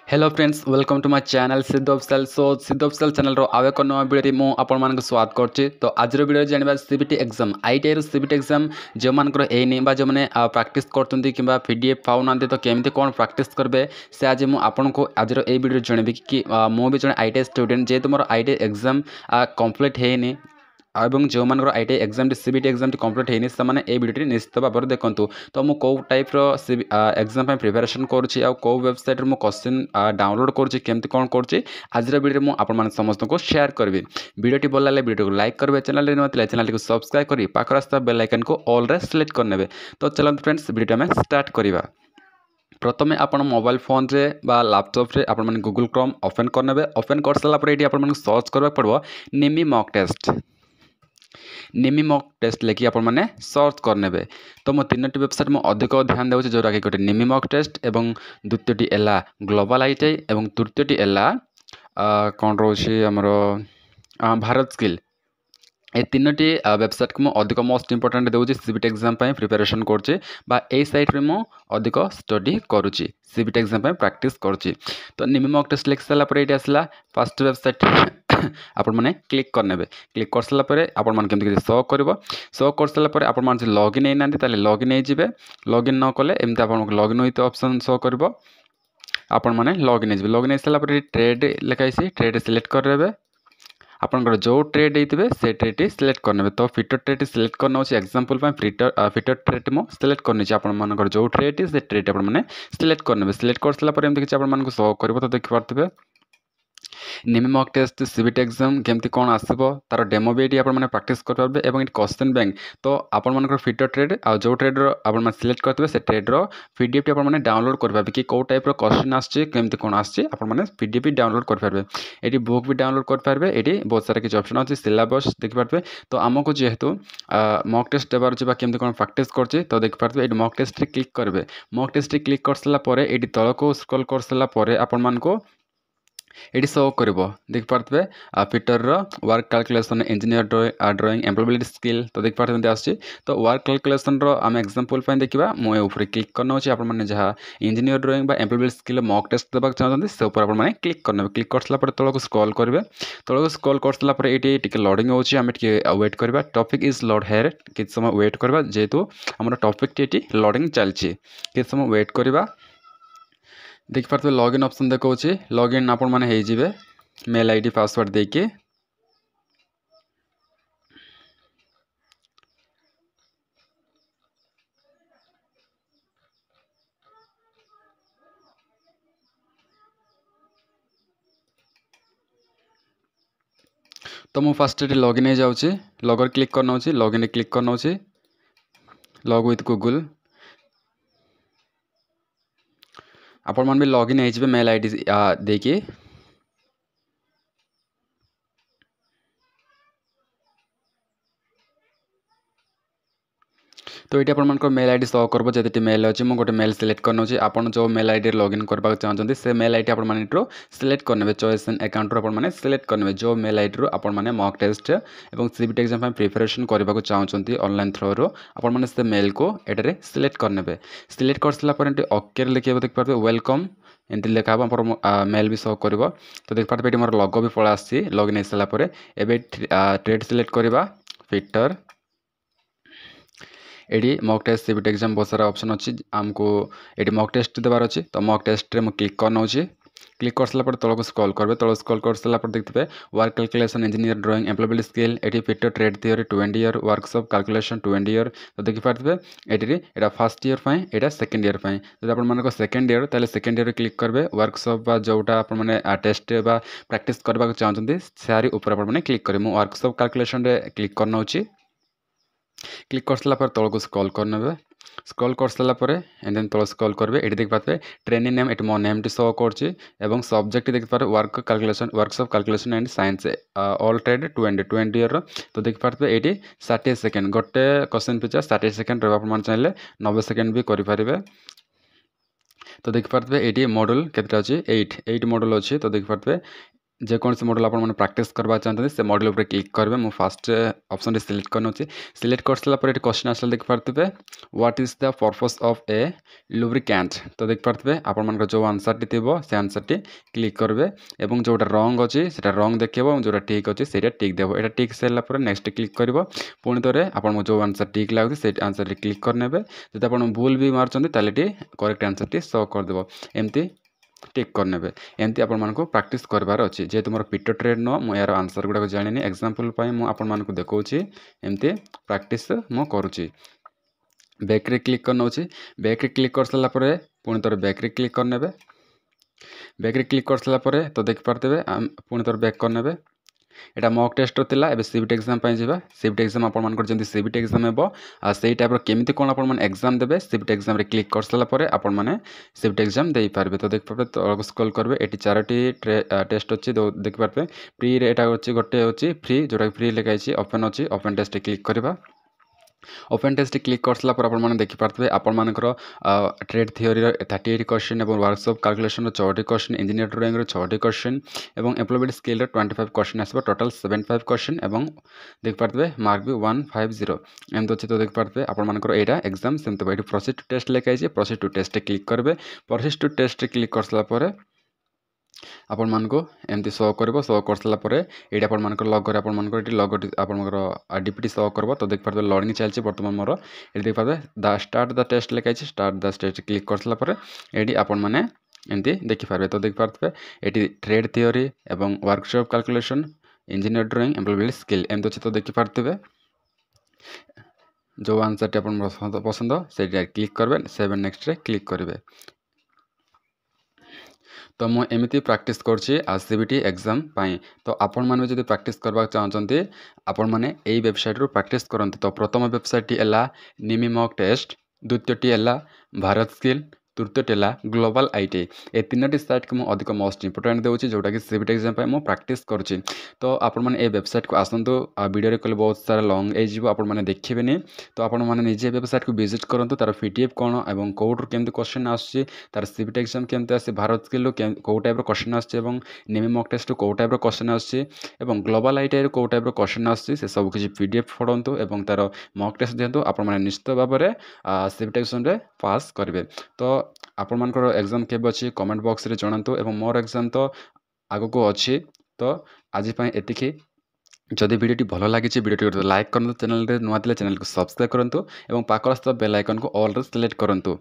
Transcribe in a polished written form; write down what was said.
Hello friends welcome to my channel Sidhu official. So Sidhu official channel रो आवे को नवा वीडियो मु आपण मानक स्वागत करछि। तो आज रो वीडियो जानबा सीबीटी एग्जाम आईटीआई रो सीबीटी एग्जाम जो मानकर एनी बा जो माने प्रैक्टिस करतुंती किबा पीडीएफ पाउ नांते तो केमते कोन प्रैक्टिस करबे से आज मु आपण को आज रो ए वीडियो जानबी कि मु भी जने आईटीआई स्टूडेंट जे तुमरो आईटीआई एग्जाम कंप्लीट हेनी एवं जो मानकर ITI exam CBT exam complete हेनी से माने ए वीडियो निश्चित भाव में देखंतु। तो मु को टाइप रो एग्जाम प्रिपरेशन करुछि आ को वेबसाइट रो मु क्वेश्चन डाउनलोड करुछि केमति कोन करुछि आज रो वीडियो मु आपण माने समस्त को शेयर करबी। वीडियोटी भल लागले वीडियो को लाइक करबे, चैनल रे नथिले चैनल को सब्सक्राइब करी पाखर आस्था बेल आइकन को ऑल रे सिलेक्ट करनेबे। तो चलंत फ्रेंड्स वीडियो में स्टार्ट करिवा। प्रथमे आपण मोबाइल फोन रे बा लैपटॉप रे आपण माने गूगल क्रोम ओपन करनेबे। ओपन कर साला पर एटी आपण माने सर्च करबा पड़बो निमी मॉक टेस्ट। निमी मॉक टेस्ट लेके आपण माने सर्च करनेबे। तो मो तीनटी वेबसाइट मो अधिक ध्यान देउछि जोरा कि गोटे निमी मॉक टेस्ट एवं द्वितीयटी एला ग्लोबल आईटीआई एवं तृतीयटी एला कोन रोछि हमरो भारत स्किल। ए तीनोटी वेबसाइट को अधिक मोस्ट इंपोर्टेंट देउछि सीबीटी एग्जाम पय प्रिपरेशन करछि बा ए साइट रे मो अधिक स्टडी करूछि सीबीटी एग्जाम पय प्रैक्टिस करछि। तो निमी मॉक टेस्ट लिख साला पर एटी आसला फर्स्ट वेबसाइट आपण माने क्लिक करनेबे। क्लिक कर साला पर आपण मान केमति शो करबो। शो कर साला पर आपण मान लॉगिन नै नांती ताले लॉगिन नै जिवे। लॉगिन न कले एमते आपण लॉगिन होइते ऑप्शन शो करबो। आपण माने लॉगिन नै जिवे। लॉगिन नै साला पर ट्रेड लेखाइसी ट्रेड सिलेक्ट करबे। आपनकर जो ट्रेड होइतबे से ट्रेड सिलेक्ट करनेबे। तो फिटर ट्रेड सिलेक्ट करना होछि एग्जांपल पय फिटर ट्रेड मो सिलेक्ट करनी छै। आपण मानकर जो ट्रेड से ट्रेड आपण माने सिलेक्ट करनेबे। सिलेक्ट कर साला पर एमते कि आपण मानको शो करबो। तो देखि पारतबे निमी मॉक टेस्ट सीबीटी एग्जाम केमती कोन आसीबो तार डेमो भी एटी आपण माने प्रैक्टिस कर पाबे एवं इट क्वेश्चन बैंक। तो आपण मानकर फिटर ट्रेड आ जो ट्रेड रो आपण माने सिलेक्ट करतबे से ट्रेड रो पीडीएफ टी आपण माने डाउनलोड कर पाबे कि को टाइप रो क्वेश्चन आछे केमती कोन आछे आपण माने पीडीएफ डाउनलोड कर पाबे। एटी बुक भी डाउनलोड कर पाबे। एटी बहुत सारा किछ ऑप्शन अछि सिलेबस देख पाबे। तो हमको जेहेतु मॉक टेस्ट देबार छै बा केमती कोन प्रैक्टिस करछि तो देख पाबे। एटी मॉक टेस्ट रे क्लिक करबे। मॉक टेस्ट रे क्लिक कर सला परे एटी तळ को स्क्रॉल कर सला परे आपण मानको एटी शो करबो। देख पारतबे फिटर रो work calculation engineer drawing employability skill. तो देख पारतबे एमते आछि। तो वर्क कैलकुलेशन रो हम एग्जांपल पय देखिबा मो ए ऊपर क्लिक करनो अछि। आपण माने जहा इंजीनियर ड्राइंग बा एम्प्लॉयबिलिटी स्किल मॉक टेस्ट देबा चाहतंती से ऊपर आपण माने क्लिक करनेबे। क्लिक करसला पर तळ को स्क्रॉल करबे। तळ को स्क्रॉल करसला पर एटी टिके लोडिंग होछि हम टिके वेट करबा। टॉपिक इज लोड हेयर किछ समय वेट करबा जेतु हमर टॉपिक टी लोडिंग चलछि किछ समय वेट करबा। देख पारते लॉगिन ऑप्शन देखौछि। लॉगिन आपण माने हे जिवे मेल आईडी पासवर्ड देके। तो मु फर्स्ट लॉगिन हे जाउछि। लॉगर क्लिक करना होछि। लॉगिन रे क्लिक करना होछि। लॉग विथ गूगल आपण मान भी लॉगिन हे जिवे मेल आईडी देके। तो ये आप मेल आईडी शो करबो जति मेल अछि मु गोटे मेल सिलेक्ट करनो छी। आपण जो मेल आईडी लॉगिन करबा चाहछन्ती से मेल आईडी आपण माने row select करनेबे। Choice and account रो आपण माने सिलेक्ट करनेबे जो मेल आईडी रो आपण माने मॉक टेस्ट एवं सीबीटी एग्जाम पे प्रिपरेशन करबा चाहछन्ती ऑनलाइन थ्रू रो आपण माने से मेल को एटारे सिलेक्ट करनेबे। सिलेक्ट करसला पर एंटी ओके लिखेबो देख पारबे वेलकम एंटी लेखा हम पर मेल भी शो करबो। तो देख पारबे एटी मोर लोगो भी पळा आसी। लॉगिन हेसला पर एबे ट्रेड सिलेक्ट करबा फिटर। एडी मॉक टेस्ट सीबीटी एग्जाम बहुत सारा ऑप्शन अच्छी आमको एडी मॉक टेस्ट देवार अच्छी। तो मॉक टेस्ट रे मु क्लिक करना होछि। क्लिक कर साला पर तळ को स्क्रॉल करबे। तळ स्क्रॉल कर साला पर देखिबे work calculation engineer drawing employability skill एटी fitter trade theory 20 year workshop calculation 20 year. तो देखि पारबे एटी एटा फर्स्ट ईयर पय एटा सेकंड ईयर पय। जदि आपण मानको सेकंड ईयर ताले सेकंड ईयर क्लिक करबे। वर्कशॉप बा जोटा आपण माने टेस्ट बा प्रैक्टिस करबा चाहछन्ती सारी ऊपर आपण माने क्लिक करे। मु वर्कशॉप कैलकुलेशन रे क्लिक करना होछि। क्लिक कर साला पर तळ को स्क्रॉल करनेबे। स्क्रॉल कर साला पर एंड देन तळ स्क्रॉल करबे। एटी देख पाते ट्रेनिंग नेम एटी मो नेम टी शो करछि एवं सब्जेक्ट देख पारे work calculation workshop calculation and science all trade 20 year. तो देख पाते एटी 60 सेकंड गोटे क्वेश्चन पिछा 60 सेकंड रहबा प्रमाण चाहिले 90 सेकंड भी करि परिबे। तो देख पाते एटी मॉड्यूल केतटा अछि 8 मॉड्यूल अछि। तो देख पाते ଯେକୌଣସି ମଡ଼େଲ୍ ଆପଣମାନେ ପ୍ରାକ୍ଟିସ୍ କରିବାକୁ ଚାହୁଁଛନ୍ତି ସେ ମଡ଼େଲ୍ ଉପରେ କ୍ଲିକ୍ କରିବେ। ମୁଁ ଫାଷ୍ଟ ଅପସନ୍ଟି ସିଲେକ୍ଟ କରିନେଉଛି। ସିଲେକ୍ଟ କରିସାରିଲା ପରେ ଏଠି କ୍ୱେଶ୍ଚନ୍ ଆସିଲା ଦେଖିପାରୁଥିବେ what is the purpose of a lubricant. ତ ଦେଖିପାରୁଥିବେ ଆପଣମାନଙ୍କର ଯେଉଁ ଆନ୍ସର୍ଟି ଥିବ ସେ ଆନ୍ସର୍ଟି କ୍ଲିକ୍ କରିବେ ଏବଂ ଯେଉଁଟା ରଙ୍ଗ ଅଛି ସେଇଟା ରଙ୍ଗ ଦେଖେଇବ ଏବଂ ଯେଉଁଟା ଠିକ୍ ଅଛି ସେଇଟା ଟିକ୍ ଦେବ। ଏଇଟା ଟିକ୍ ସାରିଲା ପରେ ନେକ୍ସଟ କ୍ଲିକ୍ କରିବ। ପୁଣି ଥରେ ଆପଣଙ୍କୁ ଯେଉଁ ଆନ୍ସର୍ ଠିକ୍ ଲାଗୁଛି ସେଇ ଆନ୍ସର୍ଟି କ୍ଲିକ୍ କରିନେବେ। ଯଦି ଆପଣ ଭୁଲ ବି ମାରୁଛନ୍ତି ତାହେଲେ ଏଠି କରେକ୍ଟ ଆନ୍ସର୍ଟି ଶୋ କରିଦେବ। ଏମିତି ଟିକ୍ କରିନେବେ। ଏମିତି ଆପଣମାନଙ୍କୁ ପ୍ରାକ୍ଟିସ୍ କରିବାର ଅଛି। ଯେହେତୁ ମୋର ପିଟୋ ଟ୍ରେଡ୍ ନୁହଁ ମୁଁ ଏହାର ଆନ୍ସର୍ ଗୁଡ଼ାକ ଜାଣିନି, ଏକ୍ଜାମ୍ପଲ୍ ପାଇଁ ମୁଁ ଆପଣମାନଙ୍କୁ ଦେଖାଉଛି। ଏମିତି ପ୍ରାକ୍ଟିସ୍ ମୁଁ କରୁଛି। ବ୍ୟାକ୍ରେ କ୍ଲିକ୍ କରିନେଉଛି। ବ୍ୟାକ୍ରେ କ୍ଲିକ୍ କରିସାରିଲା ପରେ ପୁଣି ଥରେ ବ୍ୟାକ୍ରେ କ୍ଲିକ୍ କରିନେବେ। ବ୍ୟାକ୍ରେ କ୍ଲିକ୍ କରିସାରିଲା ପରେ ତ ଦେଖିପାରୁଥିବେ ପୁଣି ଥରେ ବ୍ୟାକ୍ କରିନେବେ। এটা মକ୍ ଟେଷ୍ଟର ଥିଲା। ଏବେ ସିବିଟି ଏକ୍ଜାମ୍ ପାଇଁ ଯିବା। ସିବିଟି ଏକ୍ଜାମ୍ ଆପଣମାନଙ୍କର ଯେମିତି ସିବିଟି ଏକ୍ଜାମ୍ ହେବ ଆଉ ସେଇ ଟାଇପ୍ର କେମିତି କ'ଣ ଆପଣମାନେ ଏକ୍ଜାମ୍ ଦେବେ ସିବିଟି ଏକ୍ଜାମ୍ରେ କ୍ଲିକ୍ କରିସାରିଲା ପରେ ଆପଣମାନେ ସିବିଟି ଏକ୍ଜାମ୍ ଦେଇପାରିବେ। ତ ଦେଖିପାରିବେ ତଳକୁ ସ୍କ୍ରୋଲ୍ କରିବେ। ଏଠି 4ଟି ଟେଷ୍ଟ ଅଛି ଦେଖିପାରିବେ। ଫ୍ରିରେ ଏଇଟା ଅଛି, ଗୋଟେ ଅଛି ଫ୍ରି ଯେଉଁଟାକି ଫ୍ରି ଲେଖା ହେଇଛି। ଓପେନ୍ ଅଛି, ଓପେନ୍ ଟେଷ୍ଟରେ କ୍ଲିକ୍ କରିବା। ଓପେନ୍ ଟେଷ୍ଟ କ୍ଲିକ୍ କରିସାରିଲା ପରେ ଆପଣମାନେ ଦେଖିପାରୁଥିବେ ଆପଣମାନଙ୍କର ଟ୍ରେଡ୍ ଥିଓରିର 38 କ୍ୱେଶ୍ଚନ୍ ଏବଂ ୱାର୍କସପ୍ କାଲକୁଲେସନ୍ର 6ଟି କ୍ୱେଶ୍ଚନ୍, ଇଞ୍ଜିନିୟର ଡ୍ରଇଂର 6ଟି କ୍ୱେଶ୍ଚନ୍ ଏବଂ ଏମ୍ପ୍ଲୟବିଲିଟି ସ୍କିଲ୍ର 25 କ୍ୱେଶ୍ଚନ୍ ଆସିବ। ଟୋଟାଲ୍ 75 କ୍ୱେଶ୍ଚନ୍ ଏବଂ ଦେଖିପାରୁଥିବେ ମାର୍କ ବି 150 ଏମିତି ଅଛି। ତ ଦେଖିପାରୁଥିବେ ଆପଣମାନଙ୍କର ଏଇଟା ଏକ୍ଜାମ୍ ସେମିତି ହେବ। ଏଠି ପ୍ରୋସିଡ୍ ଟୁ ଟେଷ୍ଟ ଲେଖା ହେଇଛି। ପ୍ରୋସିଡ୍ ଟୁ ଟେଷ୍ଟରେ କ୍ଲିକ୍ କରିବେ। ପ୍ରୋସିଡ୍ ଟୁ ଟେଷ୍ଟରେ କ୍ଲିକ୍ କରିସାରିଲା ପରେ ଆପଣମାନଙ୍କୁ ଏମିତି ଶୋ କରିବ। ଶୋ କରିସାରିଲା ପରେ ଏଇଠି ଆପଣମାନଙ୍କର ଲଗୋରେ ଆପଣମାନଙ୍କର ଏଠି ଲଗୋଟି ଆପଣଙ୍କର ଡିପିଟି ଶୋ କରିବ। ତ ଦେଖିପାରୁଥିବେ ଲୋଡ଼ିଂ ଚାଲିଛି ବର୍ତ୍ତମାନ ମୋର। ଏଠି ଦେଖିପାରୁଥିବେ ଷ୍ଟାର୍ଟ ଦ ଟେଷ୍ଟ ଲେଖା ହେଇଛି। ଷ୍ଟାର୍ଟ ଦ ଟେଷ୍ଟ କ୍ଲିକ୍ କରିସାରିଲା ପରେ ଏଇଠି ଆପଣମାନେ ଏମିତି ଦେଖିପାରିବେ। ତ ଦେଖିପାରୁଥିବେ ଏଠି ଟ୍ରେଡ୍ ଥିଓରି ଏବଂ workshop calculation, engineer drawing, employability skill ଏମିତି ଅଛି। ତ ଦେଖିପାରୁଥିବେ ଯେଉଁ ଆନ୍ସର୍ଟି ଆପଣଙ୍କର ପସନ୍ଦ ସେଇଟା କ୍ଲିକ୍ କରିବେ। ସେଭ୍ ଆଣ୍ଡ ନେକ୍ସଟରେ କ୍ଲିକ୍ କରିବେ। ତ ମୁଁ ଏମିତି ପ୍ରାକ୍ଟିସ୍ କରୁଛି ସିବିଟି ଏକ୍ଜାମ୍ ପାଇଁ। ତ ଆପଣମାନେ ଯଦି ପ୍ରାକ୍ଟିସ୍ କରିବାକୁ ଚାହୁଁଛନ୍ତି ଆପଣମାନେ ଏଇ ୱେବସାଇଟ୍ରୁ ପ୍ରାକ୍ଟିସ୍ କରନ୍ତୁ। ତ ପ୍ରଥମ ୱେବସାଇଟ୍ଟି ହେଲା ନିମି ମକ୍ ଟେଷ୍ଟ, ଦ୍ୱିତୀୟଟି ହେଲା ଭାରତ ସ୍କିଲ୍, ତୃତୀୟଟି ହେଲା ଗ୍ଲୋବାଲ୍ ଆଇଟି। ଏ ତିନୋଟି ସାଇଟ୍କୁ ମୁଁ ଅଧିକ ମୋଷ୍ଟ ଇମ୍ପୋର୍ଟାଣ୍ଟ ଦେଉଛି ଯେଉଁଟାକି ସିବିଟି ଏକ୍ଜାମ୍ ପାଇଁ ମୁଁ ପ୍ରାକ୍ଟିସ୍ କରୁଛି। ତ ଆପଣମାନେ ଏ ୱେବସାଇଟ୍କୁ ଆସନ୍ତୁ। ଭିଡ଼ିଓରେ କଲେ ବହୁତ ସାରା ଲଙ୍ଗ୍ ହେଇଯିବ, ଆପଣମାନେ ଦେଖିବେନି। ତ ଆପଣମାନେ ନିଜେ ୱେବସାଇଟ୍କୁ ଭିଜିଟ୍ କରନ୍ତୁ। ତା'ର PDF କ'ଣ ଏବଂ କେଉଁଠୁ କେମିତି କ୍ୱେଶ୍ଚନ୍ ଆସୁଛି, ତା'ର ସିବିଟି ଏକ୍ଜାମ୍ କେମିତି ଆସୁଛି, ଭାରତ ସ୍କିଲ୍ରୁ କେଉଁ ଟାଇପ୍ର କ୍ୱେଶ୍ଚନ୍ ଆସୁଛି ଏବଂ ନିମି ମକ୍ ଟେଷ୍ଟରୁ କେଉଁ ଟାଇପ୍ର କ୍ୱେଶ୍ଚନ୍ ଆସୁଛି ଏବଂ ଗ୍ଲୋବାଲ୍ ଆଇଟିଆଇରୁ କେଉଁ ଟାଇପ୍ର କ୍ୱେଶ୍ଚନ୍ ଆସୁଛି ସେ ସବୁ କିଛି PDF ପଢ଼ନ୍ତୁ ଏବଂ ତା'ର ମକ୍ ଟେଷ୍ଟ ଦିଅନ୍ତୁ। ଆପଣମାନେ ନିଶ୍ଚିତ ଭାବରେ ସିବିଟି ଏକ୍ଜାମ୍ରେ ପାସ୍ କରିବେ। ତ ଆପଣମାନଙ୍କର ଏକ୍ଜାମ୍ କେବେ ଅଛି କମେଣ୍ଟ ବକ୍ସରେ ଜଣାନ୍ତୁ ଏବଂ ମୋର ଏକ୍ଜାମ୍ ତ ଆଗକୁ ଅଛି। ତ ଆଜି ପାଇଁ ଏତିକି। ଯଦି ଭିଡ଼ିଓଟି ଭଲ ଲାଗିଛି ଭିଡ଼ିଓଟି ଲାଇକ୍ କରନ୍ତୁ। ଚ୍ୟାନେଲରେ ନୂଆ ଥିଲେ ଚ୍ୟାନେଲକୁ ସବସ୍କ୍ରାଇବ୍ କରନ୍ତୁ ଏବଂ ପାଖରେ ଥିବା ବେଲ୍ ଆଇକନ୍କୁ ଅଲ୍ରେ ସିଲେକ୍ଟ କରନ୍ତୁ।